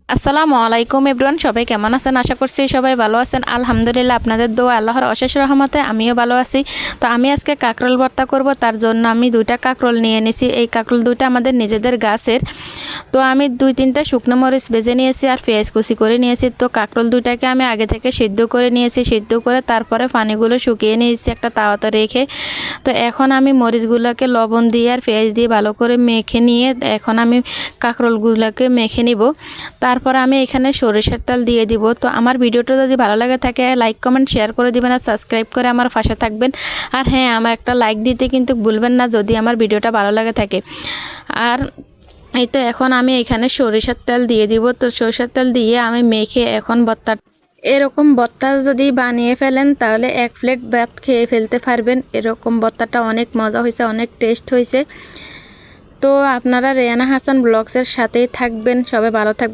আসসালামু আলাইকুম এভরিওয়ান, সবাই কেমন আছেন? আশা করছি সবাই ভালো আছেন। আলহামদুলিল্লাহ, আপনাদের দোয়া আল্লাহর অশেষ রহমতে আমিও ভালো আছি। তো আমি আজকে কাঁকরোল ভর্তা করব, তার জন্য আমি 2টা কাঁকরোল নিয়ে নিয়েছি। এই কাঁকরোল 2টা আমাদের নিজেদের গাছের। তো আমি 2-3টা শুকনো মরিচ ভেজে নিয়েছি আর পেঁয়াজ কুচি করে নিয়েছি। তো কাঁকরোল 2টাকে আমি আগে থেকে সিদ্ধ করে নিয়েছি, সিদ্ধ করে তারপরে পানিগুলো শুকিয়ে নিয়েছি একটা তাওয়াতে রেখে। তো এখন আমি মরিচগুলোকে লবণ দিয়ে আর পেঁয়াজ দিয়ে ভালো করে মেখে নিয়ে এখন আমি কাঁকরোলগুলোকে মেখে নিব। তারপর আমি এখানে সরিষার তেল দিয়ে দিব। তো আমার ভিডিওটা যদি ভালো লাগে থাকে লাইক কমেন্ট শেয়ার করে দিবেন আর সাবস্ক্রাইব করে আমার পাশে থাকবেন। আর হ্যাঁ, আমার একটা লাইক দিতে কিন্তু ভুলবেন না যদি আমার ভিডিওটা ভালো লাগে থাকে। আর এই তো এখন আমি এখানে সরিষার তেল দিয়ে দিব। তো সরিষার তেল দিয়ে আমি মেখে এখন ভর্তা, এরকম ভর্তা যদি বানিয়ে ফেলেন তাহলে 1 প্লেট ভাত খেয়ে ফেলতে পারবেন। এরকম ভর্তাটা অনেক মজা হয়েছে, অনেক টেস্ট হয়েছে। তো আপনারা রেহানা হাসান ব্লগসের সাথেই থাকবেন, সবাই ভালো থাকবেন।